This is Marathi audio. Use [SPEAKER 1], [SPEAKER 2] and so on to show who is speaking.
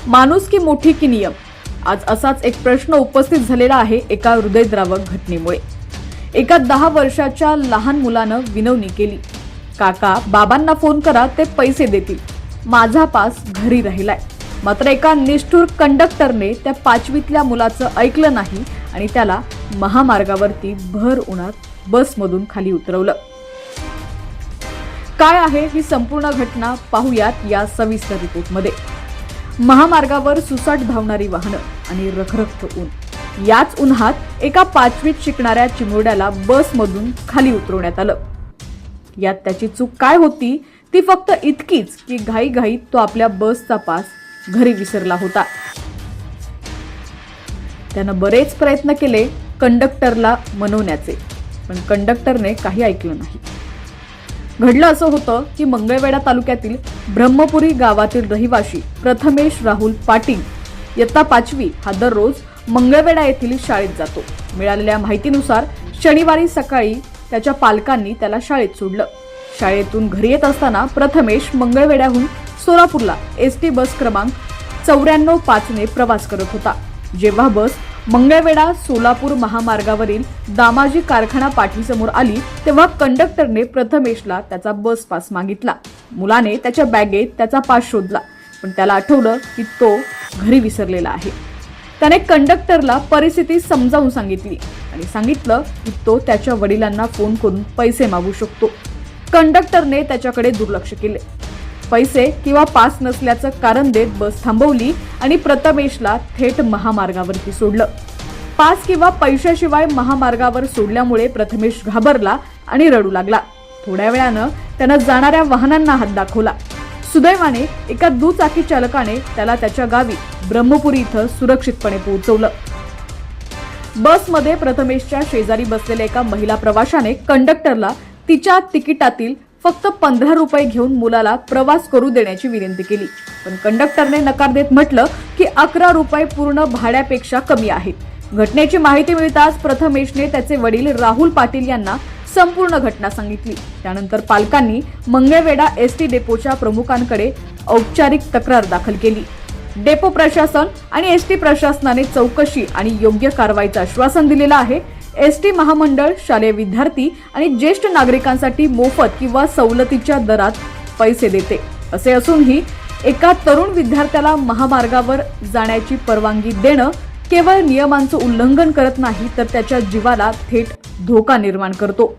[SPEAKER 1] माणूस की मोठी की नियम? आज असाच एक प्रश्न उपस्थित झालेला आहे एका हृदयद्रावक घटनेमुळे। एका 10 वर्षाच्या लहान मुलानं विनवणी केली, काका बाबांना फोन करा, ते पैसे देतील, माझा पास घरी राहिलाय। मात्र एका निष्ठुर कंडक्टरने त्या 5वीतल्या मुलाचं ऐकलं नाही आणि त्याला महामार्गावरती भर उन्हात बसमधून खाली उतरवलं। काय आहे ही संपूर्ण घटना पाहूयात या सविस्तर रिपोर्टमध्ये। महामार्गावर सुसाट धावणारी वाहनं आणि रखरखतं ऊन, याच उन्हात एका 5वीत शिकणाऱ्या चिमुरड्याला बसमधून खाली उतरवण्यात आलं। यात त्याची चूक काय होती ती फक्त इतकीच की घाईघाईत तो आपल्या बसचा पास घरी विसरला होता। त्यानं बरेच प्रयत्न केले कंडक्टरला मनवण्याचे, पण कंडक्टरने काही ऐकलं नाही। घडलं असं होतं की मंगळवेढा तालुक्यातील ब्रह्मपुरी गावातील रहिवाशी प्रथमेश राहुल पाटील इयत्ता 5वी हा दररोज मंगळवेढा येथील शाळेत जातो। मिळालेल्या माहितीनुसार शनिवारी सकाळी त्याच्या पालकांनी त्याला शाळेत सोडलं। शाळेतून घरी येत असताना प्रथमेश मंगळवेढ्याहून सोलापूरला एसटी बस क्रमांक 94-5 ने प्रवास करत होता। जेव्हा बस मंगळवेढा सोलापूर महामार्गावरील दामाजी कारखाना पाठीसमोर आली तेव्हा कंडक्टरने प्रथमेशला त्याचा बस पास मागितला। मुलाने त्याच्या बॅगेत त्याचा पास शोधला, पण त्याला आठवलं की तो घरी विसरलेला आहे। त्याने कंडक्टरला परिस्थिती समजावून सांगितली आणि सांगितलं की तो त्याच्या वडिलांना फोन करून पैसे मागू शकतो। कंडक्टरने त्याच्याकडे दुर्लक्ष केले। पैसे किंवा पास नसल्याचं कारण देत बस थांबवली आणि प्रथमेशला थेट महामार्गावरती सोडलं। पास किंवा पैशाशिवाय महामार्गावर सोडल्यामुळे प्रथमेश घाबरला आणि रडू लागला। थोड्या वेळानं त्यानं जाणाऱ्या वाहनांना हात दाखवला। सुदैवाने एका दुचाकी चालकाने त्याला त्याच्या गावी ब्रह्मपुरी इथं सुरक्षितपणे पोहोचवलं। बसमध्ये प्रथमेशच्या शेजारी बसलेल्या एका महिला प्रवाशाने कंडक्टरला तिच्या तिकिटातील फक्त 15 रुपये घेऊन मुलाला प्रवास करू देण्याची विनंती केली, पण कंडक्टरने नकार देत म्हटलं की 11 रुपये पूर्ण भाड्यापेक्षा कमी आहेत। घटनेची माहिती मिळताच प्रथमेशने त्याचे वडील राहुल पाटील यांना संपूर्ण घटना सांगितली। त्यानंतर पालकांनी मंगळवेढा एसटी डेपोच्या प्रमुखांकडे औपचारिक तक्रार दाखल केली। डेपो प्रशासन आणि एसटी प्रशासनाने चौकशी आणि योग्य कारवाईचं आश्वासन दिलेलं आहे। एसटी महामंडळ शालेय विद्यार्थी आणि ज्येष्ठ नागरिकांसाठी मोफत किंवा सवलतीच्या दरात पैसे देते। असे असूनही एका तरुण विद्यार्थ्याला महामार्गावर जाण्याची परवानगी देणं केवळ नियमांचं उल्लंघन करत नाही तर त्याच्या जीवाला थेट धोका निर्माण करतो।